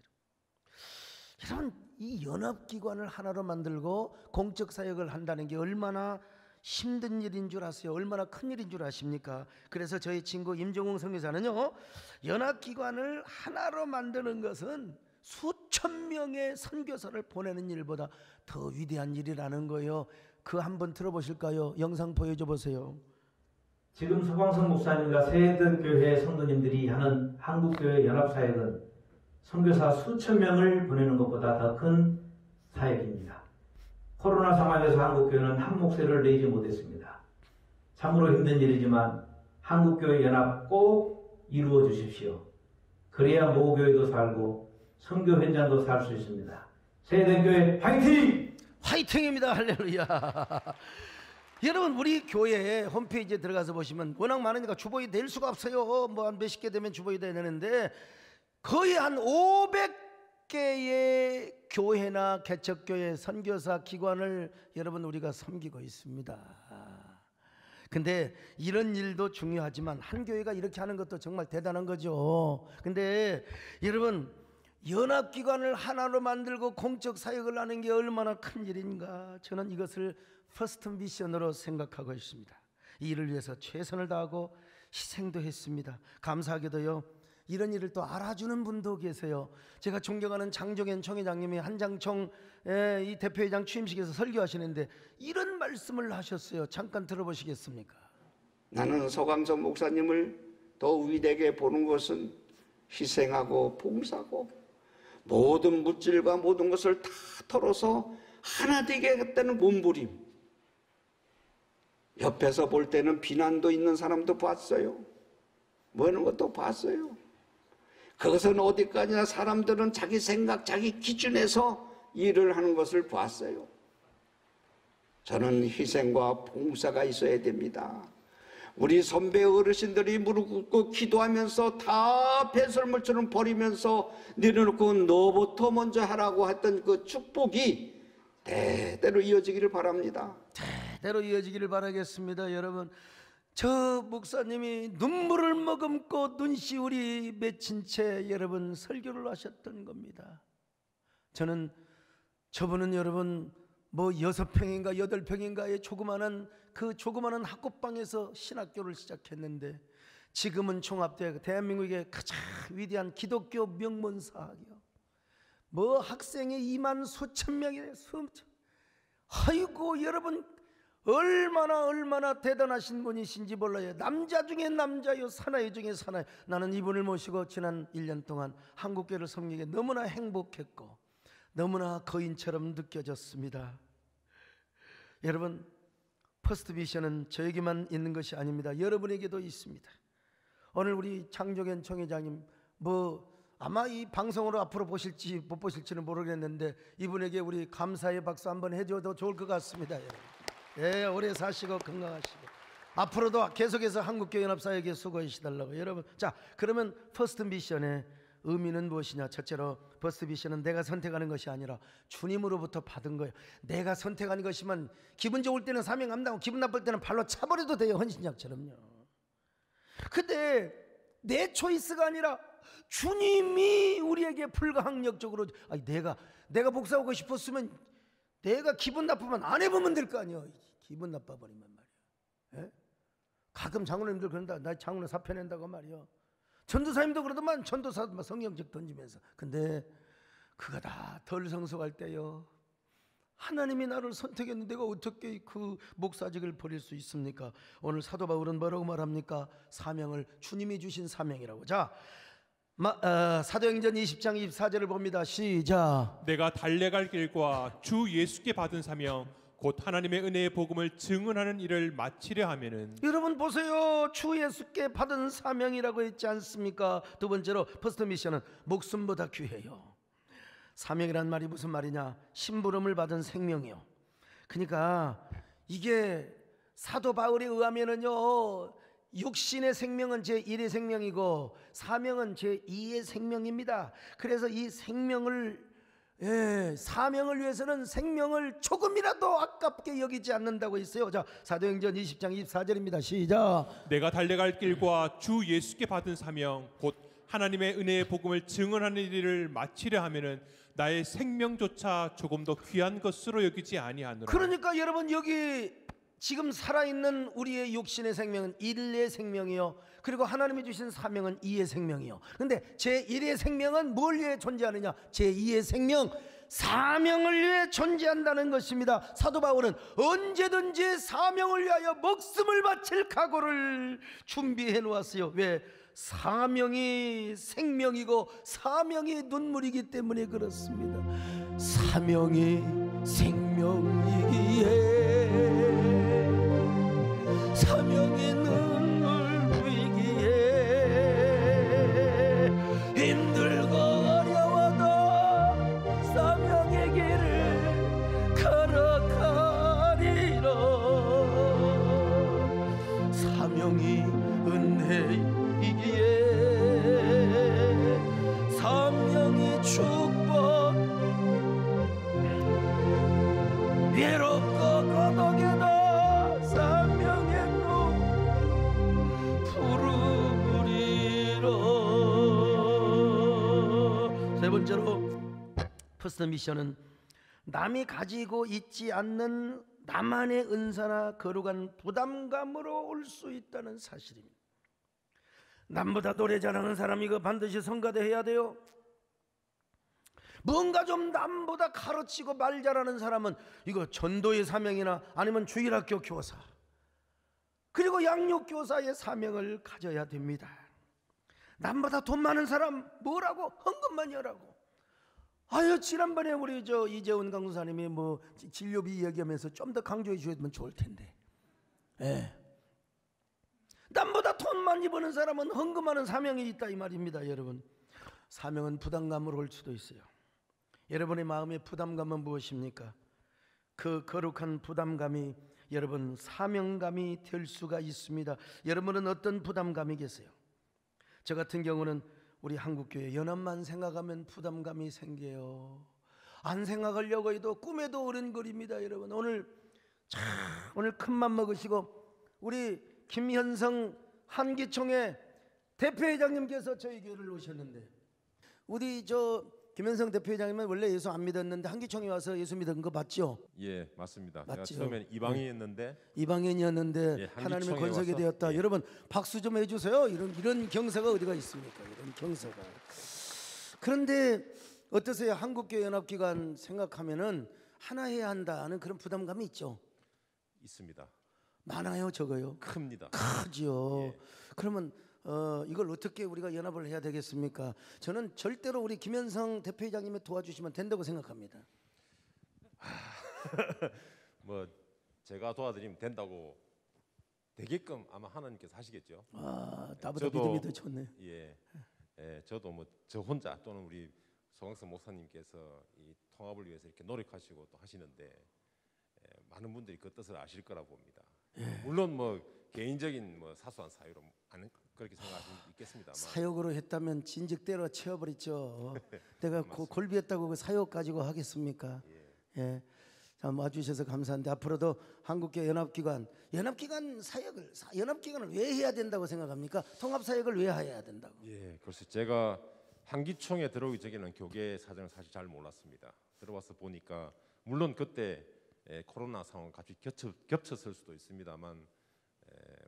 여러분, 이 연합기관을 하나로 만들고 공적 사역을 한다는 게 얼마나 힘든 일인 줄 아세요? 얼마나 큰 일인 줄 아십니까? 그래서 저희 친구 임종웅 선교사는요, 연합기관을 하나로 만드는 것은 수천 명의 선교사를 보내는 일보다 더 위대한 일이라는 거예요. 그 한번 들어보실까요? 영상 보여줘 보세요. 지금 서광석 목사님과 세대교회 성도님들이 하는 한국교회 연합사역은 선교사 수천 명을 보내는 것보다 더 큰 사역입니다. 코로나 상황에서 한국교회는 한 목소리를 내지 못했습니다. 참으로 힘든 일이지만 한국교회 연합 꼭 이루어 주십시오. 그래야 모교회도 살고 선교 현장도 살 수 있습니다. 세대교회 화이팅! 화이팅입니다. 할렐루야. 여러분, 우리 교회 홈페이지에 들어가서 보시면 워낙 많으니까 주보에 낼 수가 없어요. 한 몇십 개 되면 주보에 돼야 되는데 거의 한 500개의 교회나 개척교회 선교사 기관을 여러분 우리가 섬기고 있습니다. 근데 이런 일도 중요하지만 한 교회가 이렇게 하는 것도 정말 대단한 거죠. 근데 여러분, 연합기관을 하나로 만들고 공적 사역을 하는 게 얼마나 큰 일인가. 저는 이것을 퍼스트 미션으로 생각하고 있습니다. 이 일을 위해서 최선을 다하고 희생도 했습니다. 감사하게도요, 이런 일을 또 알아주는 분도 계세요. 제가 존경하는 장종현 총회장님이 한장총 이 대표회장 취임식에서 설교하시는데 이런 말씀을 하셨어요. 잠깐 들어보시겠습니까? 나는 서광석 목사님을 더 위대하게 보는 것은 희생하고 봉사하고 모든 물질과 모든 것을 다 털어서 하나 되게 하겠다는 몸부림. 옆에서 볼 때는 비난도 있는 사람도 봤어요. 뭐 하는 것도 봤어요. 그것은 어디까지나 사람들은 자기 생각, 자기 기준에서 일을 하는 것을 봤어요. 저는 희생과 봉사가 있어야 됩니다. 우리 선배 어르신들이 무릎 꿇고 기도하면서 다 배설물처럼 버리면서 내려놓고 너부터 먼저 하라고 했던 그 축복이 대대로 이어지기를 바랍니다. 대로 이어지기를 바라겠습니다. 여러분, 저 목사님이 눈물을 머금고 눈시울이 맺힌 채 여러분 설교를 하셨던 겁니다. 저분은 여러분 뭐 6평인가 8평인가의 조그마한 학구방에서 신학교를 시작했는데 지금은 종합대학, 대한민국의 가장 위대한 기독교 명문사학이요. 뭐 학생이 2만 수천 명이에요. 아이고 여러분 얼마나 대단하신 분이신지 몰라요. 남자 중에 남자요, 사나이 중에 사나이. 나는 이분을 모시고 지난 1년 동안 한국교회를 섬기게 너무나 행복했고 너무나 거인처럼 느껴졌습니다. 여러분, 퍼스트 비전은 저에게만 있는 것이 아닙니다. 여러분에게도 있습니다. 오늘 우리 장종현 총회장님 아마 이 방송으로 앞으로 보실지 못 보실지는 모르겠는데 이분에게 우리 감사의 박수 한번 해줘도 좋을 것 같습니다. 여러분. 예, 오래 사시고 건강하시고 앞으로도 계속해서 한국교회 연합사역에 수고하시달라고. 여러분, 자, 그러면 퍼스트 미션의 의미는 무엇이냐? 첫째로 퍼스트 미션은 내가 선택하는 것이 아니라 주님으로부터 받은 거예요. 내가 선택하는 것이면 기분 좋을 때는 사명 감당하고 기분 나쁠 때는 발로 차버려도 돼요. 헌신약처럼요. 근데 내 초이스가 아니라 주님이 우리에게 불가항력적으로 내가 복사하고 싶었으면 내가 기분 나쁘면 안 해보면 될 거 아니에요. 기분 나빠버리면 말이야. 예? 가끔 장로님들 그런다. 나 장로 사표 낸다고 말이요. 전도사님도 그러더만 전도사 성경책 던지면서. 근데 그거 다 덜 성숙할 때요. 하나님이 나를 선택했는데 내가 어떻게 그 목사직을 버릴 수 있습니까? 오늘 사도 바울은 뭐라고 말합니까? 사명을 주님이 주신 사명이라고. 자, 사도행전 20장 24절을 봅니다. 시작. 내가 달려갈 길과 주 예수께 받은 사명 곧 하나님의 은혜의 복음을 증언하는 일을 마치려 하면은. 여러분 보세요. 주 예수께 받은 사명이라고 했지 않습니까? 두 번째로 퍼스트 미션은 목숨보다 귀해요. 사명이란 말이 무슨 말이냐? 심부름을 받은 생명이요. 그러니까 이게 사도 바울에 의하면은요, 육신의 생명은 제1의 생명이고 사명은 제2의 생명입니다. 그래서 이 사명을 위해서는 생명을 조금이라도 아깝게 여기지 않는다고 했어요. 자, 사도행전 20장 24절입니다. 시작. 내가 달려갈 길과 주 예수께 받은 사명 곧 하나님의 은혜의 복음을 증언하는 일을 마치려 하면은 나의 생명조차 조금 더 귀한 것으로 여기지 아니하노라. 그러니까 여러분, 여기 지금 살아있는 우리의 육신의 생명은 1의 생명이요, 그리고 하나님이 주신 사명은 2의 생명이요. 근데 제1의 생명은 뭘 위해 존재하느냐? 제2의 생명, 사명을 위해 존재한다는 것입니다. 사도 바울은 언제든지 사명을 위하여 목숨을 바칠 각오를 준비해 놓았어요. 왜? 사명이 생명이고 사명이 눈물이기 때문에 그렇습니다. 사명이 생명이기에 사명이 눈물이기에 힘들고 어려워도 사명의 길을 걸어가리라. 사명이 은혜이기에 사명이 축복, 외롭고 고독에도 사명의 부르리라. 세 번째로 퍼스트 미션은 남이 가지고 있지 않는 나만의 은사나 거룩한 부담감으로 올 수 있다는 사실입니다. 남보다 노래 잘하는 사람이 이거 반드시 성가대 해야 돼요. 뭔가 좀 남보다 가르치고 말 잘하는 사람은 이거 전도의 사명이나 아니면 주일학교 교사, 그리고 양육교사의 사명을 가져야 됩니다. 남보다 돈 많은 사람 뭐라고? 헌금만 하라고. 아유, 지난번에 우리 이재훈 강사님이 뭐 진료비 이야기하면서 좀 더 강조해 주셨으면 좋을 텐데. 예. 남보다 돈 많이 버는 사람은 헌금하는 사명이 있다 이 말입니다. 여러분, 사명은 부담감으로 올 수도 있어요. 여러분의 마음의 부담감은 무엇입니까? 그 거룩한 부담감이 여러분 사명감이 될 수가 있습니다. 여러분은 어떤 부담감이 계세요? 저 같은 경우는 우리 한국교회 연합만 생각하면 부담감이 생겨요. 안 생각하려고 해도 꿈에도 어른거립니다. 여러분, 오늘 큰맘 먹으시고 우리 김현성 한기총회 대표회장님께서 저희 교회를 오셨는데, 우리 김현성 대표회장님은 원래 예수 안 믿었는데 한기총회 와서 예수 믿은 거 맞죠? 예, 맞습니다. 맞죠? 제가 처음에는 이방인이었는데 이방인이었는데 예, 하나님의 한기총회 권속이 와서, 되었다. 예. 여러분 박수 좀 해주세요. 이런 경사가 어디가 있습니까? 이런 경사가. 그런데 어떠세요? 한국교회 연합기관 생각하면은 하나 해야 한다는 그런 부담감이 있죠? 있습니다. 많아요, 적어요? 큽니다. 크지요. 예. 그러면 이걸 어떻게 우리가 연합을 해야 되겠습니까? 저는 절대로 우리 김현성 대표회장님이 도와주시면 된다고 생각합니다. 뭐 제가 도와드리면 된다고 되게끔 아마 하나님께서 하시겠죠. 나보다 저도- 믿음이 더 좋네요. 예, 저도 뭐 저 혼자 또는 우리 소강성 목사님께서 이 통합을 위해서 이렇게 노력하시고 또 하시는데 많은 분들이 그 뜻을 아실 거라 봅니다. 물론 뭐 개인적인 뭐 사소한 사유로 아는 그렇게 생각하시는 분 있겠습니다만 사욕으로 했다면 진즉대로 채워버렸죠. 내가 골비했다고 그 사욕 가지고 하겠습니까? 예. 자, 와주셔서 감사한데 앞으로도 한국교회 연합기관 사역을 연합기관을 왜 해야 된다고 생각합니까? 통합사역을 왜 해야 된다고? 예, 글쎄 제가 한기총에 들어오기 전에는 교계 사정을 사실 잘 몰랐습니다. 들어와서 보니까 물론 그때 코로나 상황 같이 겹쳤을 수도 있습니다만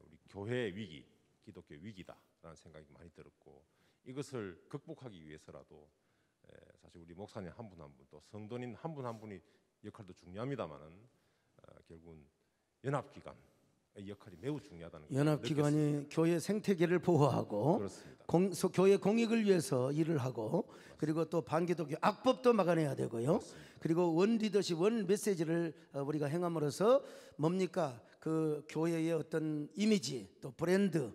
우리 교회의 위기, 기독교 위기다라는 생각이 많이 들었고, 이것을 극복하기 위해서라도 사실 우리 목사님 한 분 한 분 또 성도님 한 분 한 분이 역할도 중요합니다만은 결국은 연합기관의 역할이 매우 중요하다는 걸 연합기관이 느꼈습니다. 교회 생태계를 보호하고 그렇습니다. 교회 공익을 위해서 일을 하고, 그리고 또 반기독교 악법도 막아내야 되고요. 그리고 원 리더십, 원 메시지를 우리가 행함으로써 뭡니까? 그 교회의 어떤 이미지, 또 브랜드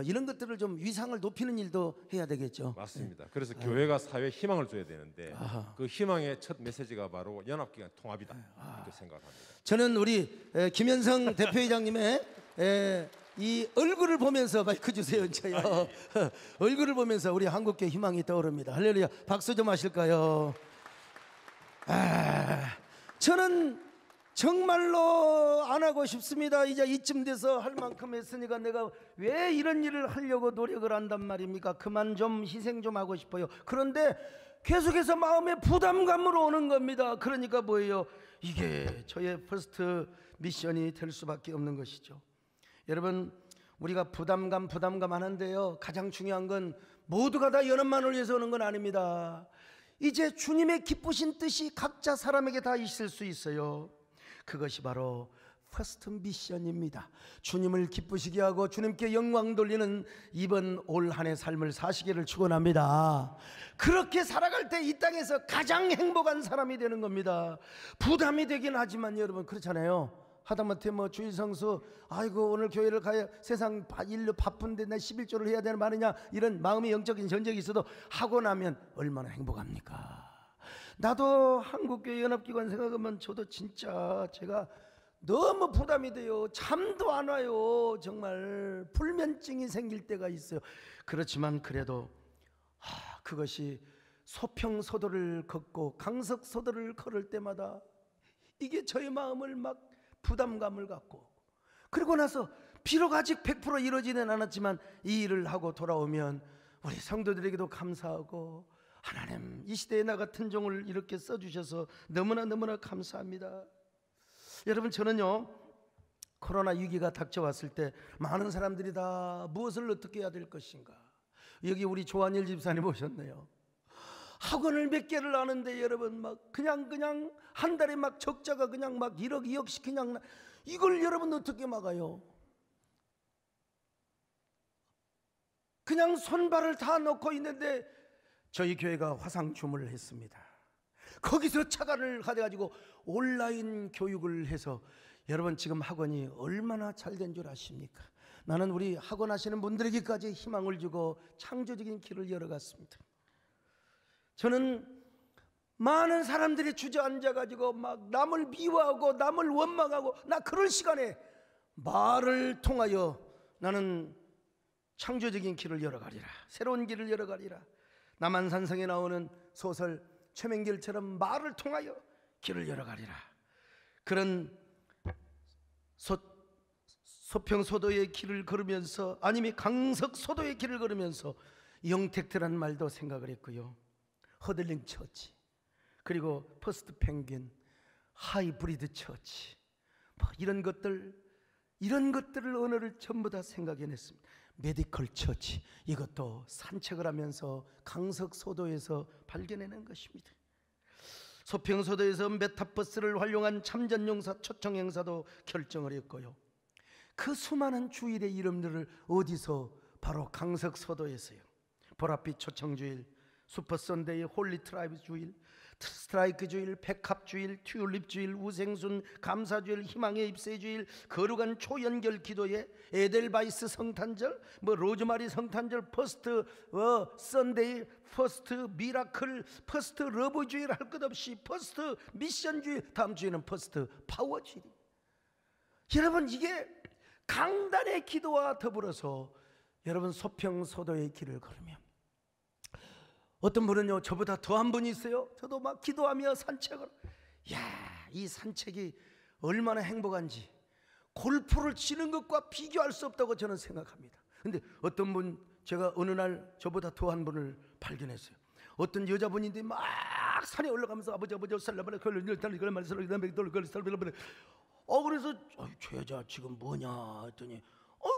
이런 것들을 좀 위상을 높이는 일도 해야 되겠죠. 맞습니다. 그래서 교회가 사회에 희망을 줘야 되는데 그 희망의 첫 메시지가 바로 연합기관 통합이다 이렇게 생각합니다. 저는 우리 김현성 대표회장님의 이 얼굴을 보면서 마이크 주세요, 이제요. 얼굴을 보면서 우리 한국교회 희망이 떠오릅니다. 할렐루야. 박수 좀 하실까요? 저는 정말로 안 하고 싶습니다. 이제 이쯤 돼서 할 만큼 했으니까 내가 왜 이런 일을 하려고 노력을 한단 말입니까? 그만 좀 희생 좀 하고 싶어요. 그런데 계속해서 마음의 부담감으로 오는 겁니다. 그러니까 뭐예요? 이게 저의 퍼스트 미션이 될 수밖에 없는 것이죠. 여러분, 우리가 부담감 하는데요, 가장 중요한 건 모두가 다 연합만을 위해서 오는 건 아닙니다. 이제 주님의 기쁘신 뜻이 각자 사람에게 다 있을 수 있어요. 그것이 바로 퍼스트 미션입니다. 주님을 기쁘시게 하고 주님께 영광 돌리는 이번 올 한해 삶을 사시기를 축원합니다. 그렇게 살아갈 때 이 땅에서 가장 행복한 사람이 되는 겁니다. 부담이 되긴 하지만 여러분, 그렇잖아요. 하다못해 뭐 주일성수, 아이고 오늘 교회를 가야 세상 일로 바쁜데 나 11조를 해야 되는 말이냐, 이런 마음의 영적인 전적이 있어도 하고 나면 얼마나 행복합니까? 나도 한국교회 연합기관 생각하면 저도 진짜 제가 너무 부담이 돼요. 잠도 안 와요. 정말 불면증이 생길 때가 있어요. 그렇지만 그래도 그것이 소평소도를 걷고 강석소도를 걸을 때마다 이게 저의 마음을 막 부담감을 갖고, 그리고 나서 비록 아직 100% 이루어지는 않았지만 이 일을 하고 돌아오면 우리 성도들에게도 감사하고, 하나님 이 시대에 나 같은 종을 이렇게 써주셔서 너무나 감사합니다. 여러분, 저는요 코로나 위기가 닥쳐왔을 때 많은 사람들이 다 무엇을 어떻게 해야 될 것인가, 여기 우리 조한일 집사님 오셨네요. 학원을 몇 개를 하는데 여러분 막 그냥 한 달에 막 적자가 그냥 막 1억 2억씩 그냥, 이걸 여러분 어떻게 막아요? 그냥 손발을 다 놓고 있는데 저희 교회가 화상 주문을 했습니다. 거기서 차관을 가져가지고 온라인 교육을 해서 여러분 지금 학원이 얼마나 잘 된 줄 아십니까? 나는 우리 학원 하시는 분들에게까지 희망을 주고 창조적인 길을 열어갔습니다. 저는 많은 사람들이 주저앉아가지고 막 남을 미워하고 남을 원망하고, 나 그럴 시간에 말을 통하여 나는 창조적인 길을 열어가리라, 새로운 길을 열어가리라. 남한산성에 나오는 소설 최명길처럼 말을 통하여 길을 열어가리라. 그런 소평소도의 길을 걸으면서, 아니면 강석소도의 길을 걸으면서 영택트라는 말도 생각을 했고요, 허들링 처치, 그리고 퍼스트 펭귄, 하이브리드 처치, 이런 것들을 언어를 전부 다 생각해냈습니다. 메디컬 처치, 이것도 산책을 하면서 강석소도에서 발견해낸 것입니다. 소평소도에서 메타버스를 활용한 참전용사 초청 행사도 결정을 했고요, 그 수많은 주일의 이름들을 어디서? 바로 강석소도에서요. 보랏빛 초청주일, 슈퍼선데이, 홀리 트라이브 주일, 스트라이크 주일, 백합 주일, 튤립 주일, 우생순 감사주일, 희망의 입세 주일, 거룩한 초연결 기도회, 에델바이스 성탄절, 로즈마리 성탄절, 퍼스트 선데이, 퍼스트 미라클, 퍼스트 러브 주일, 할 것 없이 퍼스트 미션 주일, 다음 주에는 퍼스트 파워 주일. 여러분, 이게 강단의 기도와 더불어서 여러분 소평소도의 길을 걸으면, 어떤 분은요, 저보다 더한 분이 있어요. 저도 막 기도하며 산책을, 이 산책이 얼마나 행복한지 골프를 치는 것과 비교할 수 없다고 저는 생각합니다. 근데 어떤 분, 제가 어느 날 저보다 더한 분을 발견했어요. 어떤 여자분인데 막 산에 올라가면서 아버지 살라바라 그걸 말해서 그래서 저 여자 지금 뭐냐 했더니,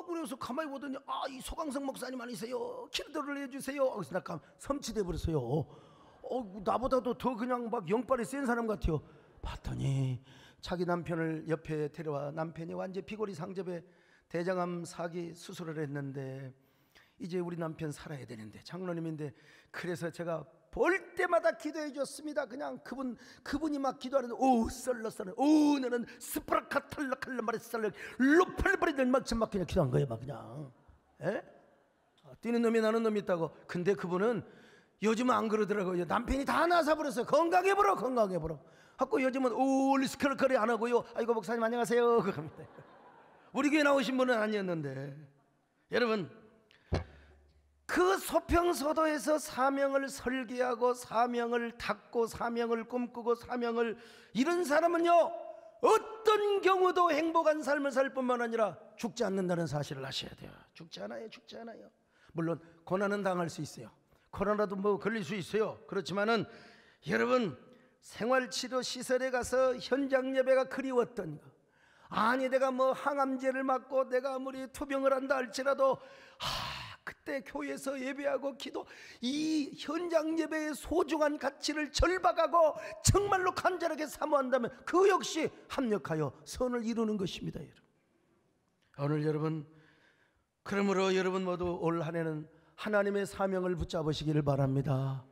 그래서 가만히 보더니, 이 소강성 목사님 아니세요? 기도를 해주세요. 그래서 나 섬치돼 버렸어요. 나보다도 더 그냥 막 영빨이 센 사람 같아요. 봤더니 자기 남편을 옆에 데려와, 남편이 완전 피골이 상접에 대장암 4기 수술을 했는데 이제 우리 남편 살아야 되는데, 장로님인데, 그래서 제가 볼 때마다 기도해 줬습니다. 그냥 그분이 막 기도하는데, 썰러썰러, 나는 스프라카탈라칼라 마레살라 로팔바리들 막 그냥 기도한 거예요. 막 그냥 뛰는 놈이 나는 놈이 있다고. 근데 그분은 요즘은 안 그러더라고요. 남편이 다 나서버렸어요. 건강해보러 하고 요즘은 리스컬컬이 안 하고요, 아이고 목사님 안녕하세요 그럽니다. 우리 교회 나오신 분은 아니었는데, 여러분, 그 소평소도에서 사명을 설계하고 사명을 닦고 사명을 꿈꾸고 사명을 이룬 사람은요, 어떤 경우도 행복한 삶을 살 뿐만 아니라 죽지 않는다는 사실을 아셔야 돼요. 죽지 않아요. 물론 고난은 당할 수 있어요. 코로나도 걸릴 수 있어요. 그렇지만은 여러분, 생활치료 시설에 가서 현장 예배가 그리웠던 거, 아니 내가 항암제를 맞고 내가 아무리 투병을 한다 할지라도 그때 교회에서 예배하고 기도, 이 현장 예배의 소중한 가치를 절박하고 정말로 간절하게 사모한다면 그 역시 합력하여 선을 이루는 것입니다. 오늘 여러분, 그러므로 여러분 모두 올 한 해는 하나님의 사명을 붙잡으시기를 바랍니다.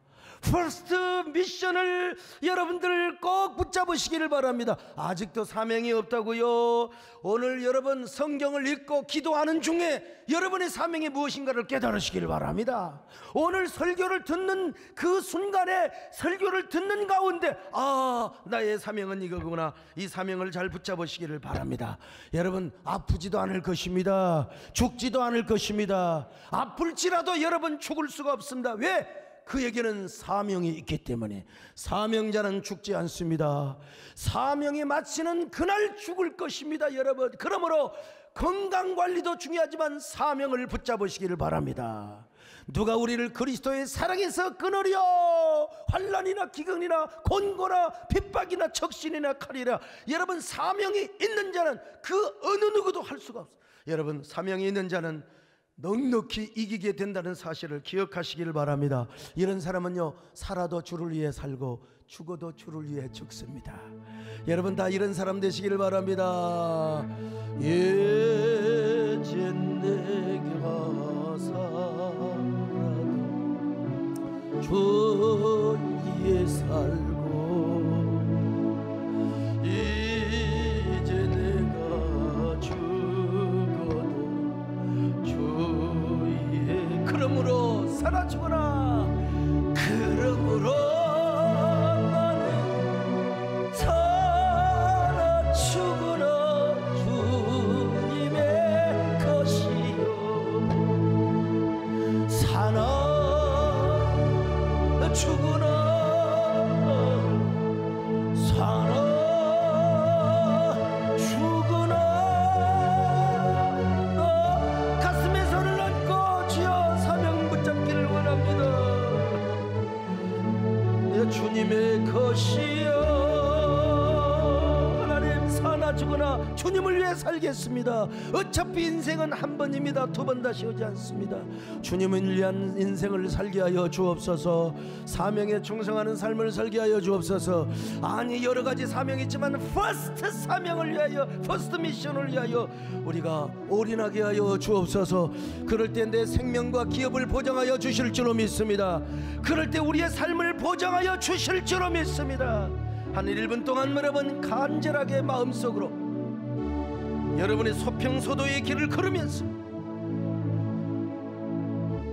퍼스트 미션을 여러분들 꼭 붙잡으시기를 바랍니다. 아직도 사명이 없다고요? 오늘 여러분 성경을 읽고 기도하는 중에 여러분의 사명이 무엇인가를 깨달으시기를 바랍니다. 오늘 설교를 듣는 그 순간에, 설교를 듣는 가운데, 나의 사명은 이거구나, 이 사명을 잘 붙잡으시기를 바랍니다. 여러분, 아프지도 않을 것입니다. 죽지도 않을 것입니다. 아플지라도 여러분 죽을 수가 없습니다. 왜? 그에게는 사명이 있기 때문에. 사명자는 죽지 않습니다. 사명이 마치는 그날 죽을 것입니다, 여러분. 그러므로 건강관리도 중요하지만 사명을 붙잡으시기를 바랍니다. 누가 우리를 그리스도의 사랑에서 끊으려? 환난이나 기근이나 곤고나 핍박이나 적신이나 칼이라. 여러분, 사명이 있는 자는 그 어느 누구도 할 수가 없어요. 여러분, 사명이 있는 자는 넉넉히 이기게 된다는 사실을 기억하시기를 바랍니다. 이런 사람은요, 살아도 주를 위해 살고 죽어도 주를 위해 죽습니다. 여러분 다 이런 사람 되시기를 바랍니다. 예전 내게 와서 주 위에 살고 이제 내가 죽어도 주 위에 그러므로 살아 죽어라 그러므로 나는 살아 죽으나 주님의 것이요 사나 죽으나 사나 죽으나 가슴에 손을 얹고 주여 사명 붙잡기를 원합니다. 내 주님의 것이여 하나님 사나 죽으나 주님을 위해 살겠습니다. 어차피 인생은 한 번입니다. 두 번 다시 오지 않습니다. 주님을 위한 인생을 살게 하여 주옵소서. 사명에 충성하는 삶을 살게 하여 주옵소서. 아니 여러 가지 사명이 있지만 퍼스트 사명을 위하여 퍼스트 미션을 위하여 우리가 올인하게 하여 주옵소서. 그럴 때 내 생명과 기업을 보장하여 주실 줄로 믿습니다. 그럴 때 우리의 삶을 보장하여 주실 줄로 믿습니다. 한 1분 동안 여러분 간절하게 마음속으로 여러분의 소평소도의 길을 걸으면서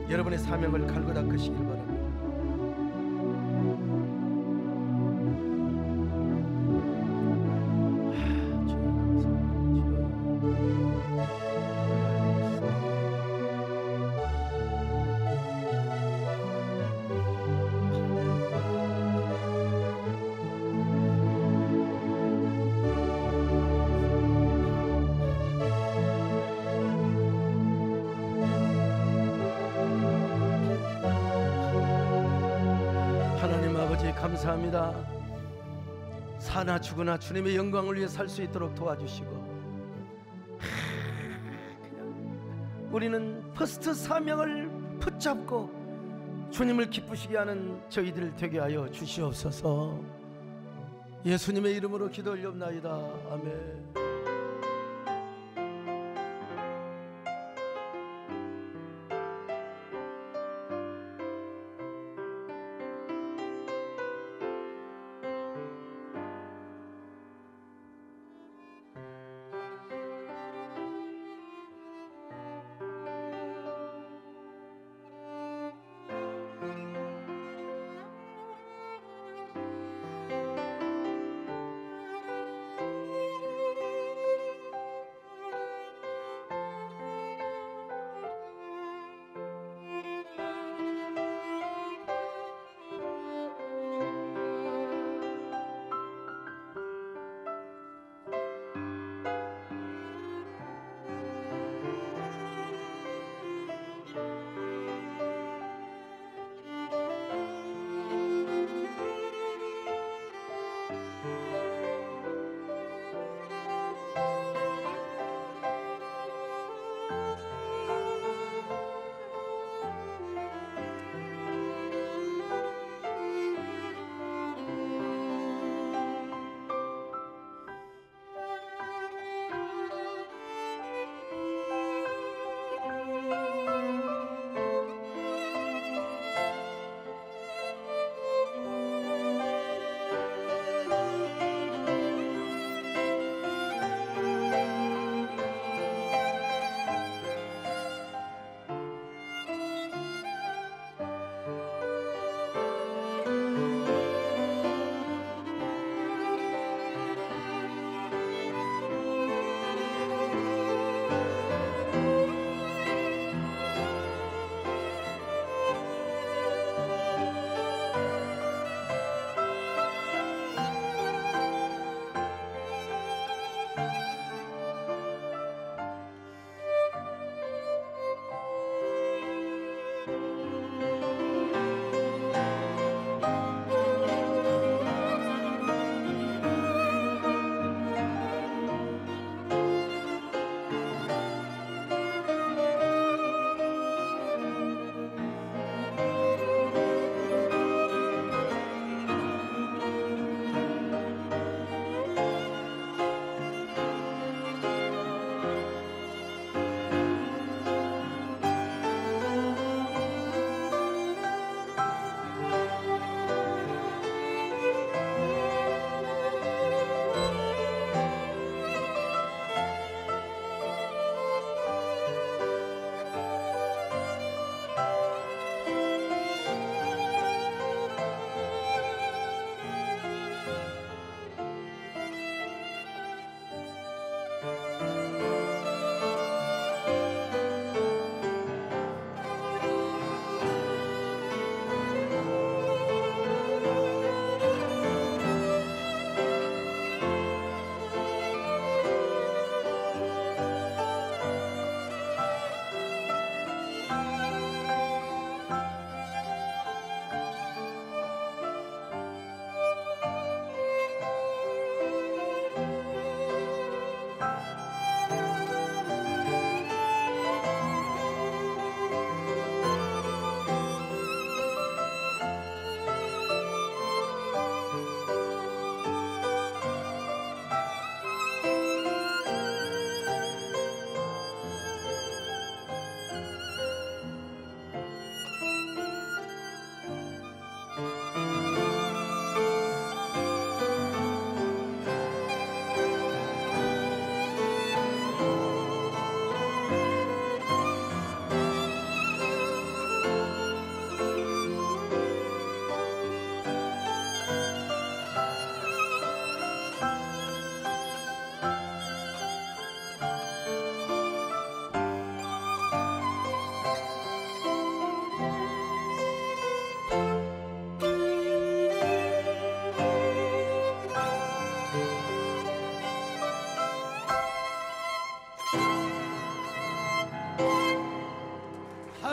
여러분의 사명을 갈고 닦으시길 바랍니다. 하나님 아버지 감사합니다. 사나 죽으나 주님의 영광을 위해 살 수 있도록 도와주시고 그냥 우리는 퍼스트 사명을 붙잡고 주님을 기쁘시게 하는 저희들 되게 하여 주시옵소서. 예수님의 이름으로 기도 올려옵나이다. 아멘.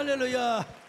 할렐루야.